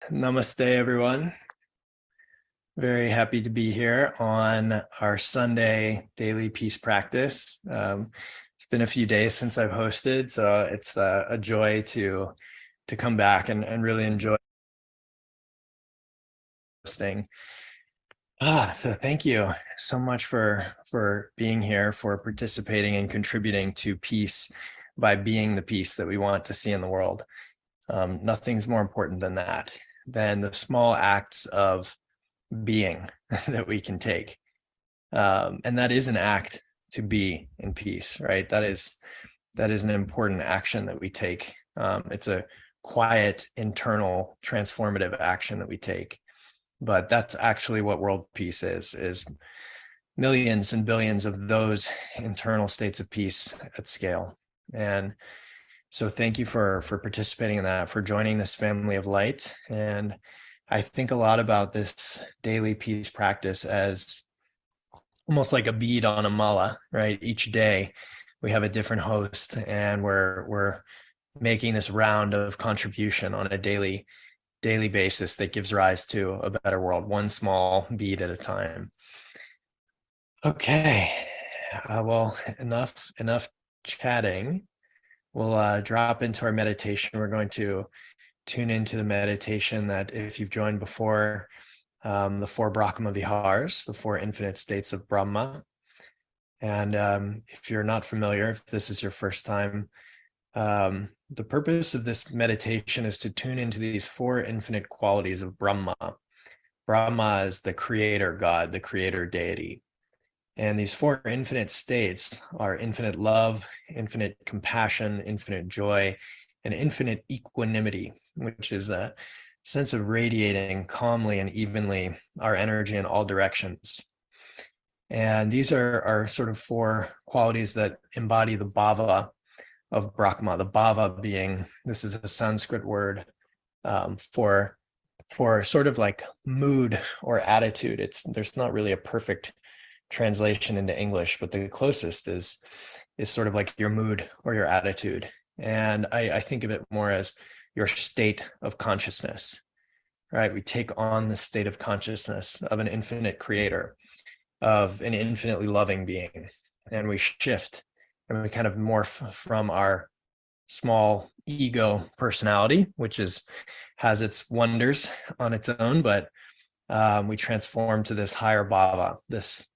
Namaste, everyone. Very happy to be here on our Sunday daily peace practice. It's been a few days since I've hosted, so it's a joy to come back and really enjoy hosting. So thank you so much for being here, for participating and contributing to peace by being the peace that we want to see in the world. Nothing's more important than that, than the small acts of being that we can take. And that is an act to be in peace, right? That is an important action that we take. It's a quiet, internal, transformative action that we take. But that's actually what world peace is millions and billions of those internal states of peace at scale. And so thank you for participating in that, for joining this family of light. And I think a lot about this daily peace practice as almost like a bead on a mala, right? Each day we have a different host, and we're making this round of contribution on a daily basis that gives rise to a better world, one small bead at a time. Okay, well, enough chatting. We'll drop into our meditation. We're going to tune into the meditation that, if you've joined before, the 4 Brahma Vihars, the 4 infinite states of Brahma. And if you're not familiar, if this is your first time, the purpose of this meditation is to tune into these 4 infinite qualities of Brahma. Brahma is the creator God, the creator deity. And these 4 infinite states are infinite love, infinite compassion, infinite joy, and infinite equanimity, which is a sense of radiating calmly and evenly our energy in all directions. And these are sort of 4 qualities that embody the bhava of Brahma. The bhava being, this is a Sanskrit word for sort of like mood or attitude. There's not really a perfect translation into English, but the closest is sort of like your mood or your attitude. And I think of it more as your state of consciousness, right? We take on the state of consciousness of an infinite creator, of an infinitely loving being, and we shift and we kind of morph from our small ego personality, which has its wonders on its own, but we transform to this higher bhava, this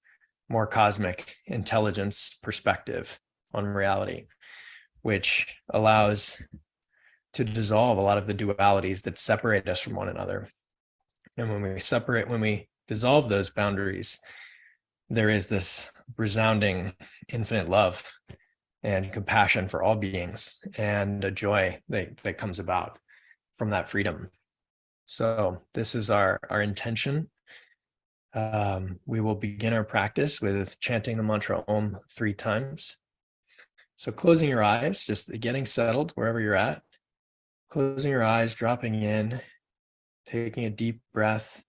more cosmic intelligence perspective on reality, which allows to dissolve a lot of the dualities that separate us from one another. And when we dissolve those boundaries, there is this resounding infinite love and compassion for all beings, and a joy that comes about from that freedom. So this is our intention. We will begin our practice with chanting the mantra Om 3 times. So closing your eyes, just getting settled wherever you're at, closing your eyes, dropping in, taking a deep breath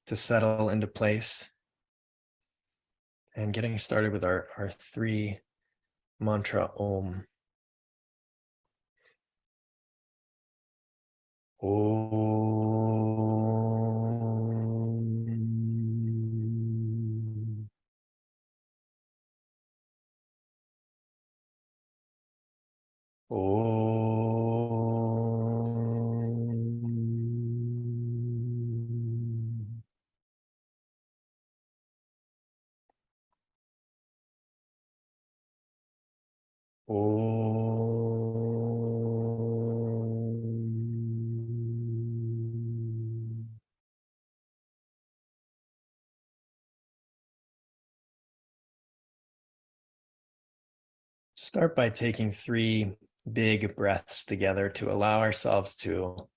to settle into place, and getting started with our 3 mantra Om. Om. Om. Om. Start by taking 3 big breaths together to allow ourselves to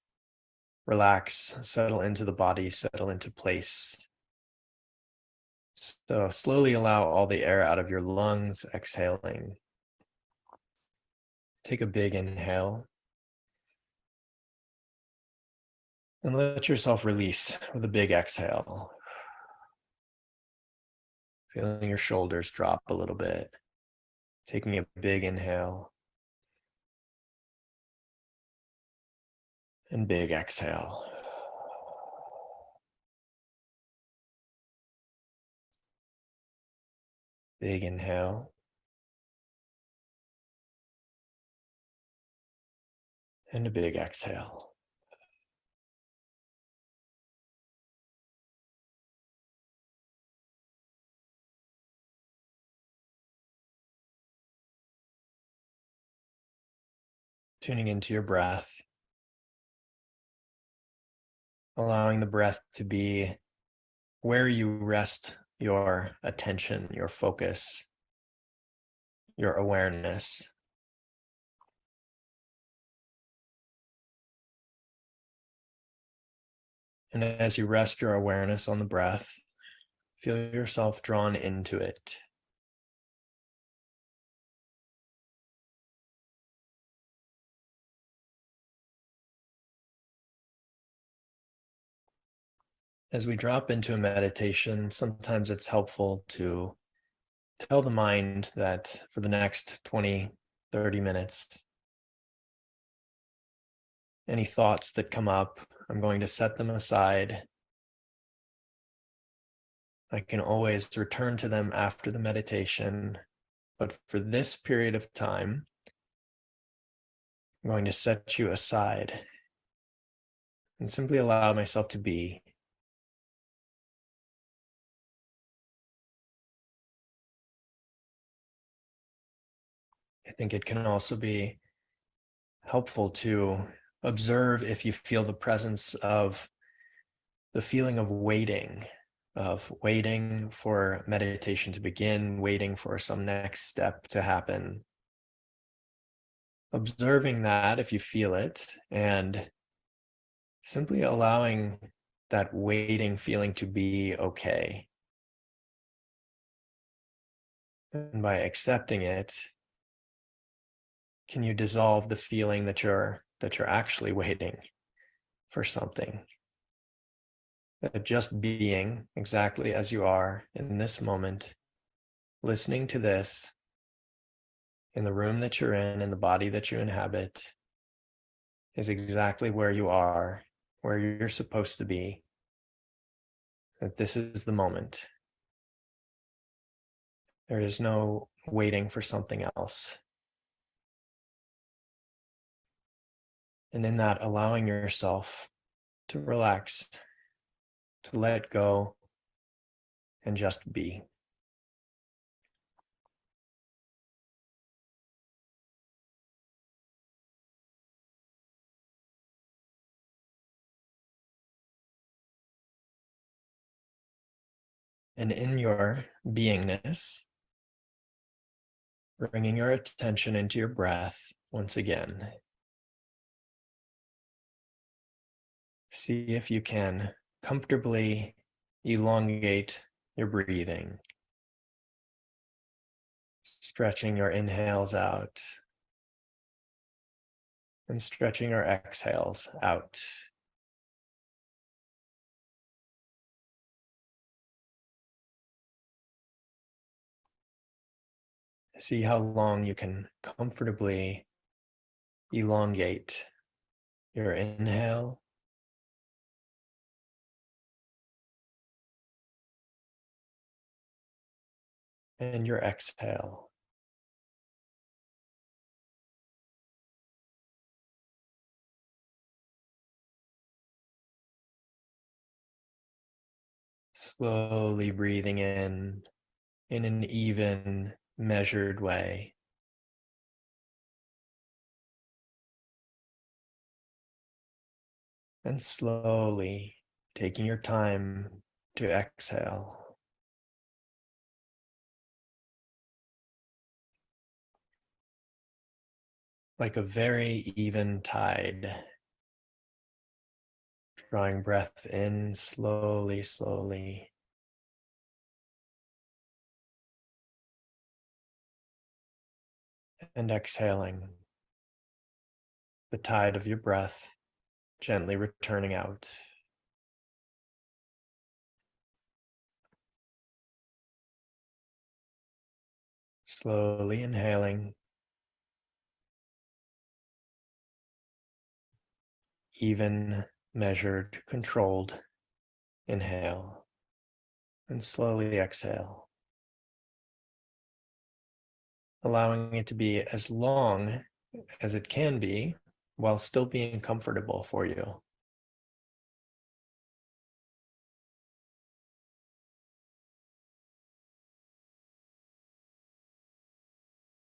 relax, settle into the body, settle into place. So slowly allow all the air out of your lungs, exhaling. Take a big inhale. And let yourself release with a big exhale. Feeling your shoulders drop a little bit. Taking a big inhale. And big exhale. Big inhale. And a big exhale. Tuning into your breath, allowing the breath to be where you rest your attention, your focus, your awareness. And as you rest your awareness on the breath, feel yourself drawn into it. As we drop into a meditation, sometimes it's helpful to tell the mind that for the next 20, 30 minutes, any thoughts that come up, I'm going to set them aside. I can always return to them after the meditation, but for this period of time, I'm going to set you aside and simply allow myself to be. I think it can also be helpful to observe if you feel the presence of the feeling of waiting for meditation to begin, waiting for some next step to happen. Observing that if you feel it, and simply allowing that waiting feeling to be okay. And by accepting it, can you dissolve the feeling that you're actually waiting for something? That just being exactly as you are in this moment, listening to this in the room that you're in the body that you inhabit, is exactly where you are, where you're supposed to be. That this is the moment. There is no waiting for something else. And in that, allowing yourself to relax, to let go, and just be. And in your beingness, bringing your attention into your breath once again. See if you can comfortably elongate your breathing, stretching your inhales out and stretching your exhales out. See how long you can comfortably elongate your inhale and your exhale. Slowly breathing in an even, measured way. And slowly taking your time to exhale. Like a very even tide. Drawing breath in slowly, slowly. And exhaling. The tide of your breath gently returning out. Slowly inhaling. Even, measured, controlled inhale. And slowly exhale. allowing it to be as long as it can be while still being comfortable for you.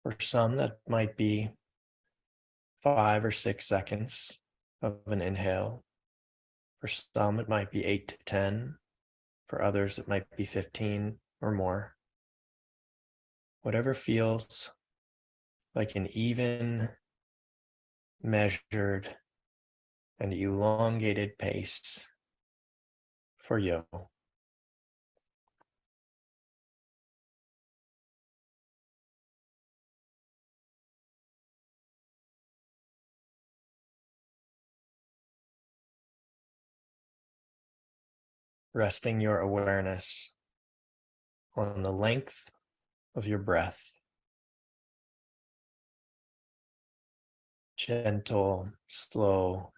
For some, that might be 5 or 6 seconds of an inhale. For some, it might be 8 to 10. For others, it might be 15 or more. Whatever feels like an even, measured, and elongated pace for you. Resting your awareness on the length of your breath. Gentle, slow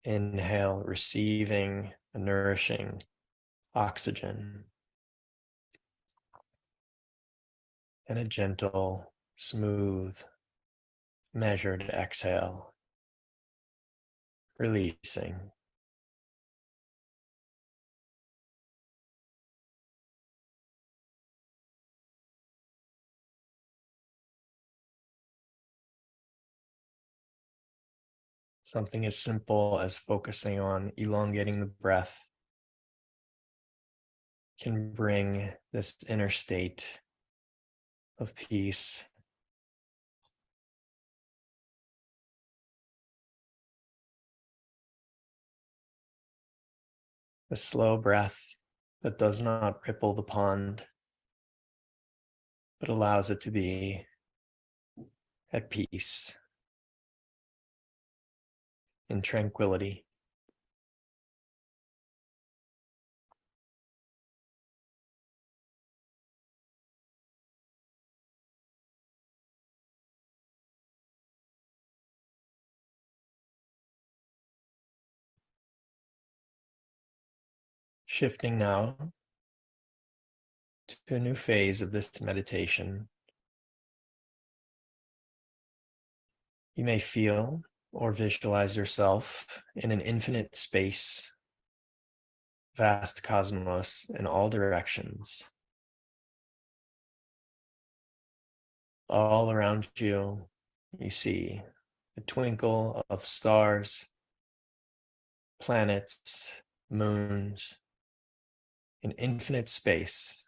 inhale, receiving a nourishing oxygen. And a gentle, smooth, measured exhale, releasing. Something as simple as focusing on elongating the breath can bring this inner state of peace. A slow breath that does not ripple the pond, but allows it to be at peace, in tranquility. Shifting now to a new phase of this meditation. You may feel or visualize yourself in an infinite space, vast cosmos in all directions. All around you, you see the twinkle of stars, planets, moons, an infinite space.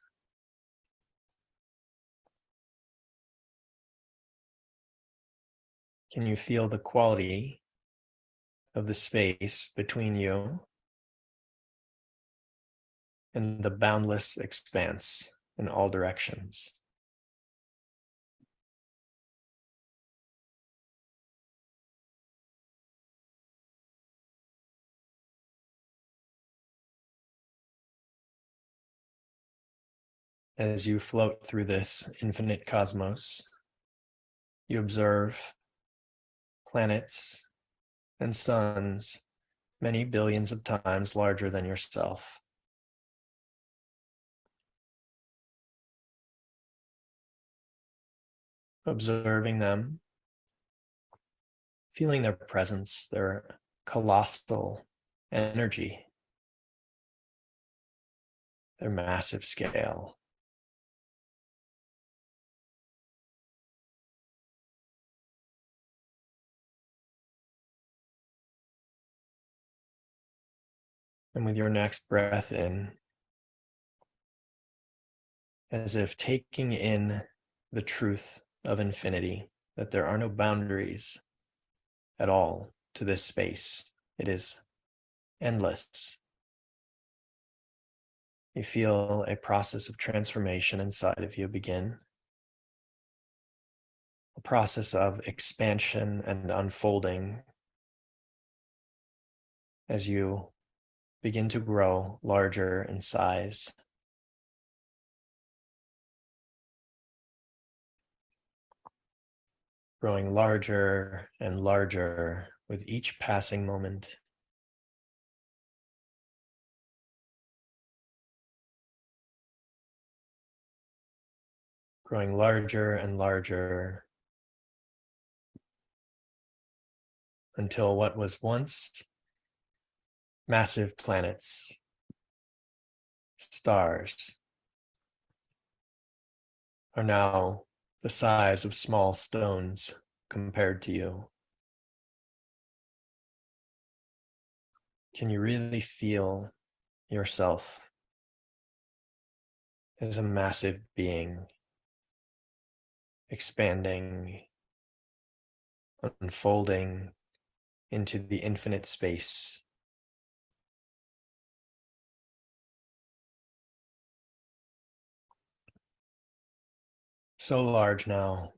Can you feel the quality of the space between you and the boundless expanse in all directions? As you float through this infinite cosmos, you observe planets and suns many billions of times larger than yourself. Observing them, feeling their presence, their colossal energy, their massive scale. And with your next breath in, as if taking in the truth of infinity, that there are no boundaries at all to this space. It is endless. You feel a process of transformation inside of you begin, a process of expansion and unfolding as you begin to grow larger in size. Growing larger and larger with each passing moment. growing larger and larger until what was once massive planets, stars, are now the size of small stones compared to you. Can you really feel yourself as a massive being, expanding, unfolding into the infinite space? So large now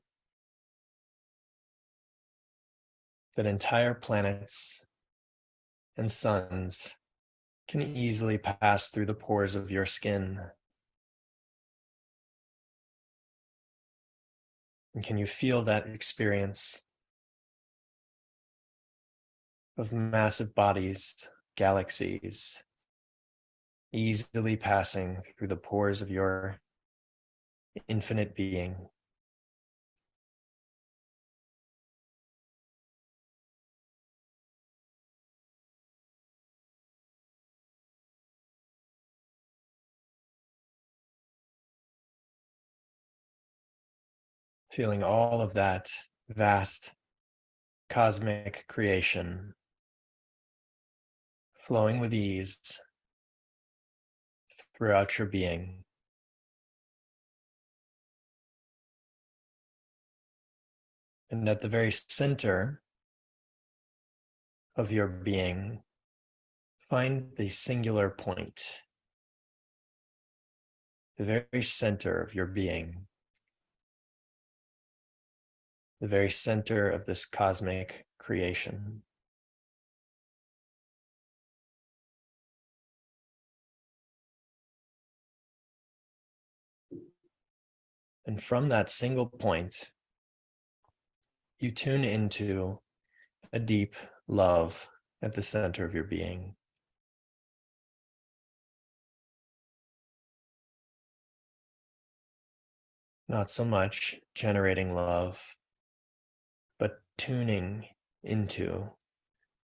that entire planets and suns can easily pass through the pores of your skin. And can you feel that experience of massive bodies, galaxies, easily passing through the pores of your infinite being? Feeling all of that vast cosmic creation flowing with ease throughout your being. And at the very center of your being, find the singular point, the very center of your being, the very center of this cosmic creation. And from that single point, you tune into a deep love at the center of your being. Not so much generating love, but tuning into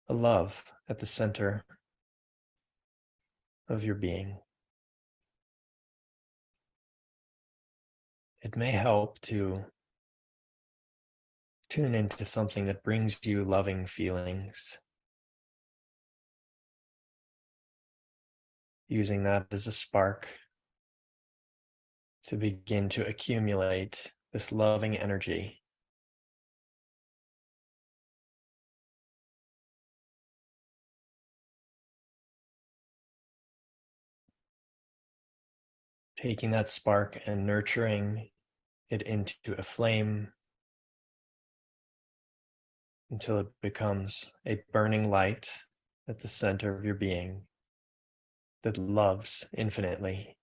a love at the center of your being. It may help to tune into something that brings you loving feelings, using that as a spark to begin to accumulate this loving energy. Taking that spark and nurturing it into a flame until it becomes a burning light at the center of your being that loves infinitely.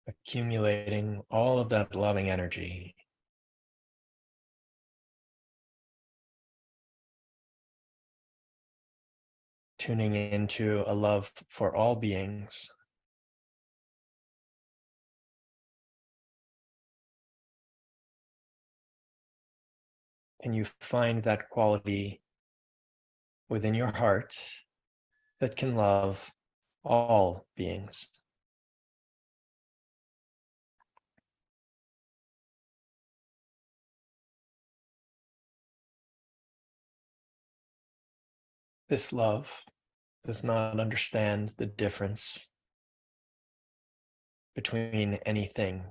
Accumulating all of that loving energy. Tuning into a love for all beings. Can you find that quality within your heart that can love all beings? This love does not understand the difference between anything.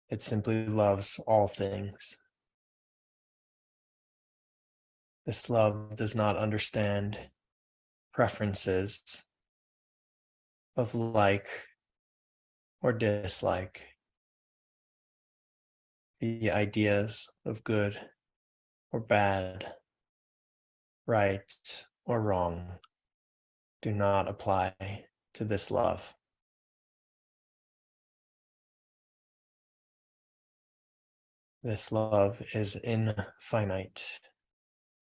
It simply loves all things. This love does not understand preferences of like or dislike. The ideas of good or bad, right or wrong, do not apply to this love. This love is infinite.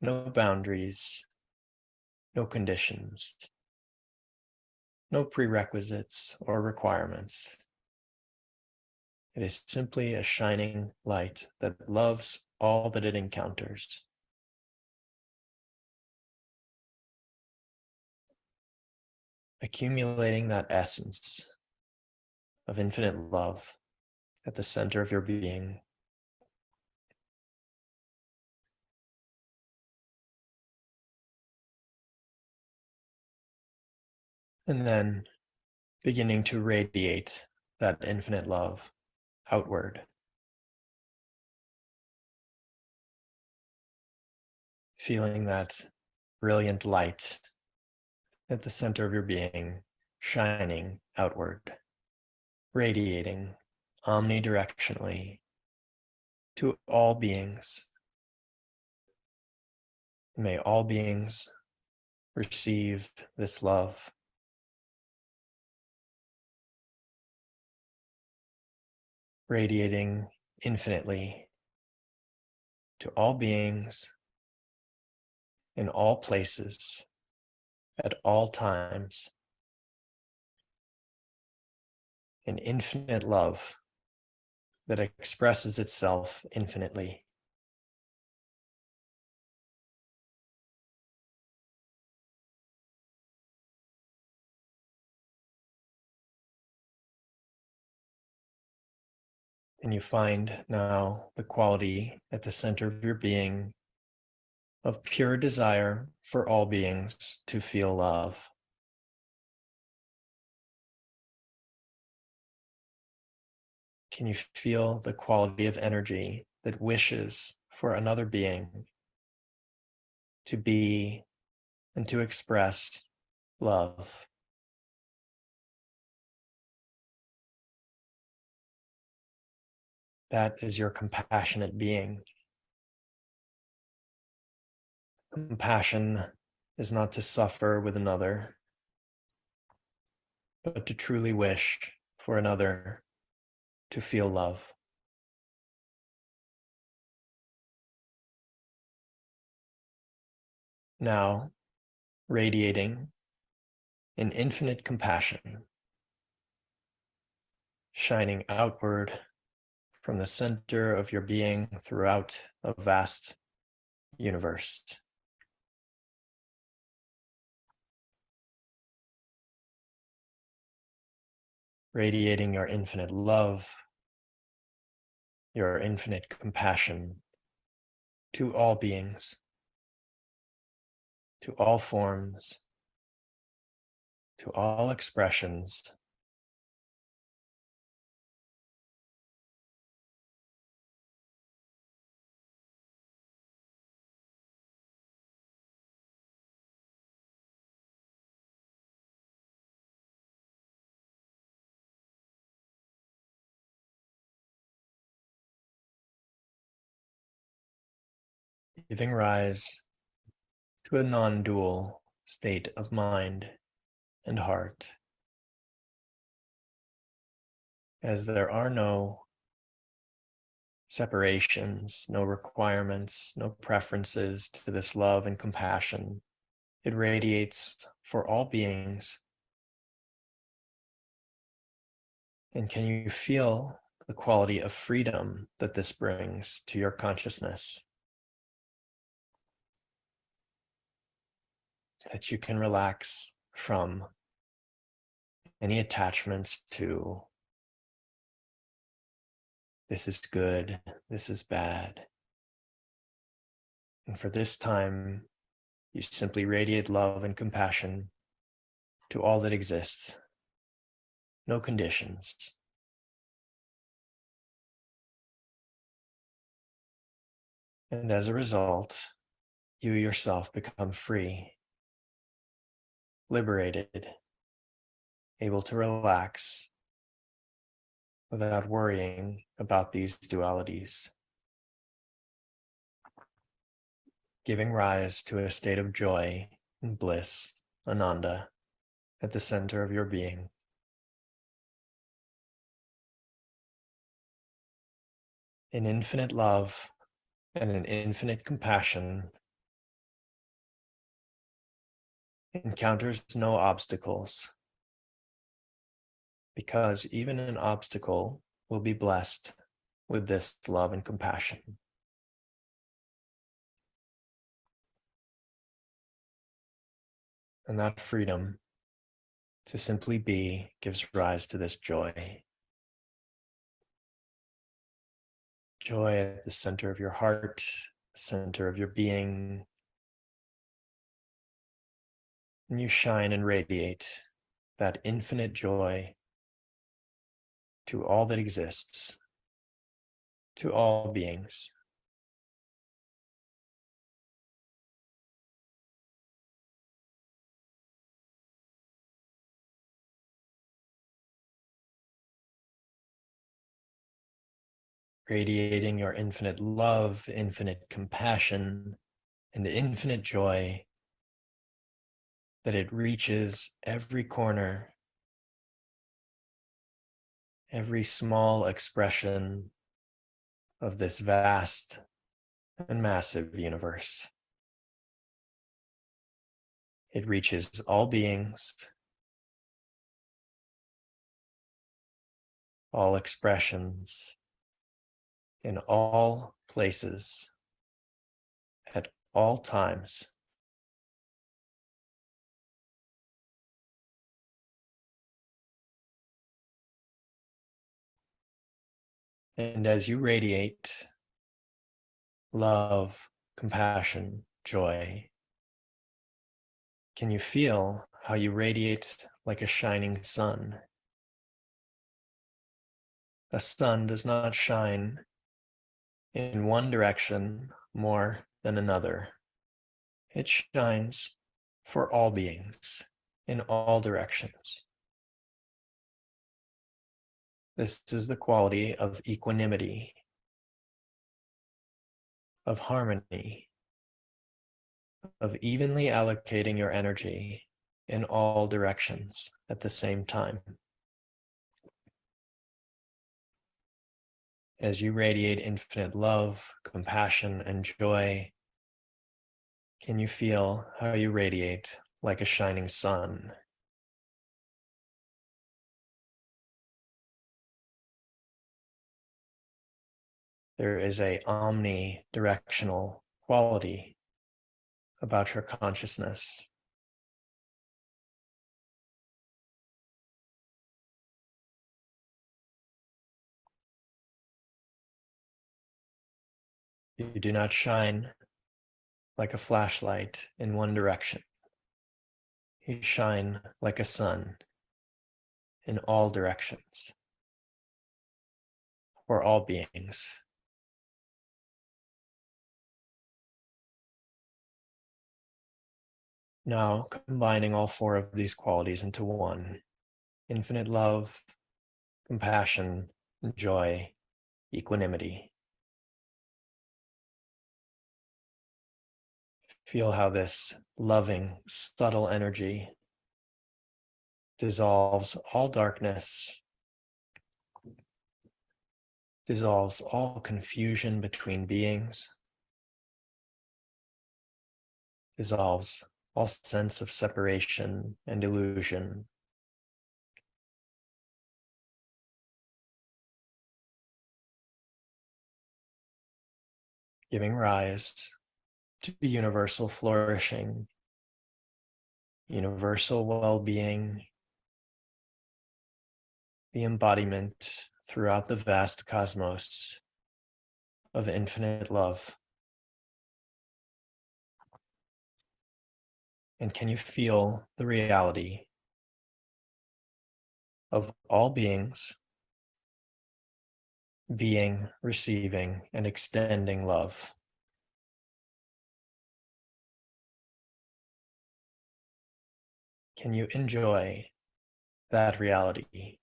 no boundaries, no conditions, no prerequisites or requirements. It is simply a shining light that loves all that it encounters. Accumulating that essence of infinite love at the center of your being. And then beginning to radiate that infinite love outward. Feeling that brilliant light at the center of your being, shining outward, radiating omnidirectionally to all beings. May all beings receive this love. Radiating infinitely to all beings in all places at all times. An infinite love that expresses itself infinitely. And you find now the quality at the center of your being of pure desire for all beings to feel love. Can you feel the quality of energy that wishes for another being to be and to express love? That is your compassionate being. Compassion is not to suffer with another, but to truly wish for another to feel love. Now, radiating in infinite compassion, shining outward from the center of your being throughout a vast universe. Radiating your infinite love, your infinite compassion to all beings, to all forms, to all expressions. Giving rise to a non-dual state of mind and heart, as there are no separations, no requirements, no preferences to this love and compassion. It radiates for all beings. And can you feel the quality of freedom that this brings to your consciousness? That you can relax from any attachments to this is good, this is bad. And for this time, you simply radiate love and compassion to all that exists. No conditions. And as a result, you yourself become free, liberated, able to relax without worrying about these dualities, giving rise to a state of joy and bliss, ananda, at the center of your being. An infinite love and an infinite compassion encounters no obstacles, because even an obstacle will be blessed with this love and compassion. And that freedom to simply be gives rise to this joy. Joy at the center of your heart, center of your being. And you shine and radiate that infinite joy to all that exists, to all beings. Radiating your infinite love, infinite compassion, and infinite joy, that it reaches every corner, every small expression of this vast and massive universe. It reaches all beings, all expressions, in all places, at all times. And as you radiate love, compassion, joy, can you feel how you radiate like a shining sun? A sun does not shine in one direction more than another. It shines for all beings in all directions. This is the quality of equanimity, of harmony, of evenly allocating your energy in all directions at the same time. As you radiate infinite love, compassion, and joy, can you feel how you radiate like a shining sun? There is a omnidirectional quality about your consciousness. You do not shine like a flashlight in one direction. You shine like a sun in all directions for all beings. Now, combining all four of these qualities into one: infinite love, compassion, joy, equanimity. Feel how this loving, subtle energy dissolves all darkness, dissolves all confusion between beings, dissolves all sense of separation and illusion. Giving rise to universal flourishing, universal well-being, the embodiment throughout the vast cosmos of infinite love. And can you feel the reality of all beings being, receiving, and extending love? Can you enjoy that reality?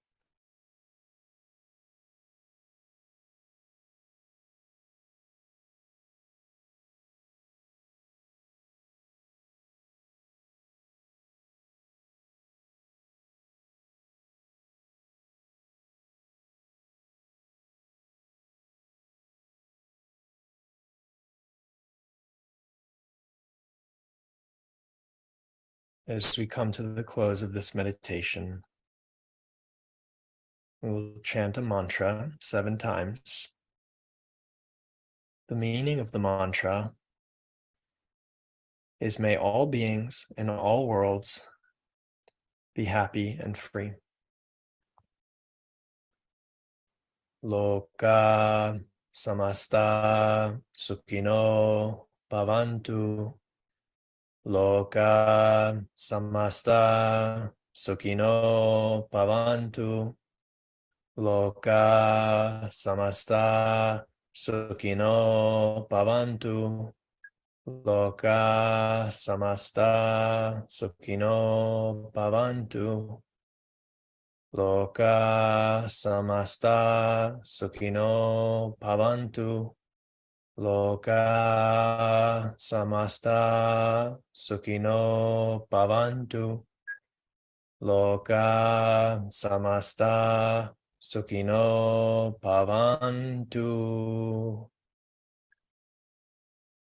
As we come to the close of this meditation, we will chant a mantra 7 times. The meaning of the mantra is, may all beings in all worlds be happy and free. Loka samasta sukhino bhavantu. Loka samasta sukhino bhavantu. Loka samasta sukhino bhavantu. Loka samasta sukhino bhavantu. Loka samasta sukhino bhavantu. Loka samasta sukhino bhavantu. Loka samasta sukhino bhavantu.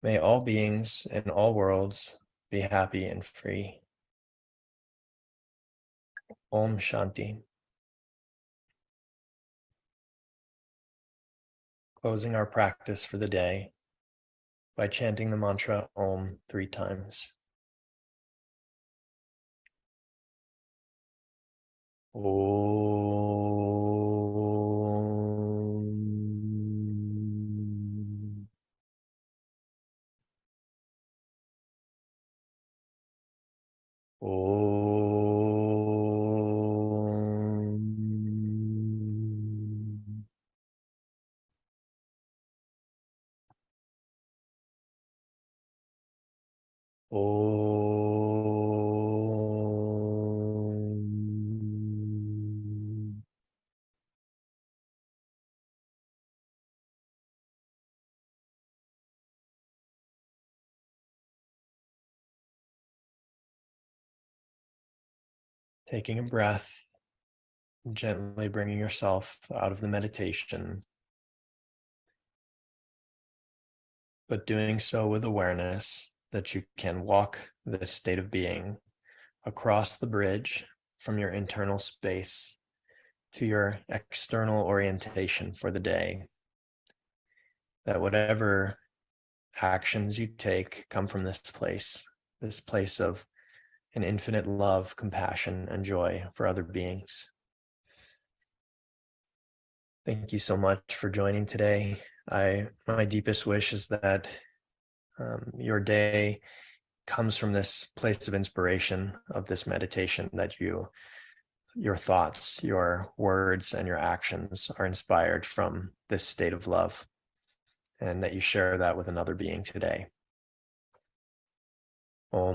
May all beings in all worlds be happy and free. Om Shanti. Closing our practice for the day by chanting the mantra Om 3 times. Om. Om. Om. Taking a breath, gently bringing yourself out of the meditation, but doing so with awareness that you can walk this state of being across the bridge from your internal space to your external orientation for the day. That whatever actions you take come from this place of an infinite love, compassion, and joy for other beings. Thank you so much for joining today. My deepest wish is that your day comes from this place of inspiration of this meditation, that your thoughts, your words, and your actions are inspired from this state of love, and that you share that with another being today.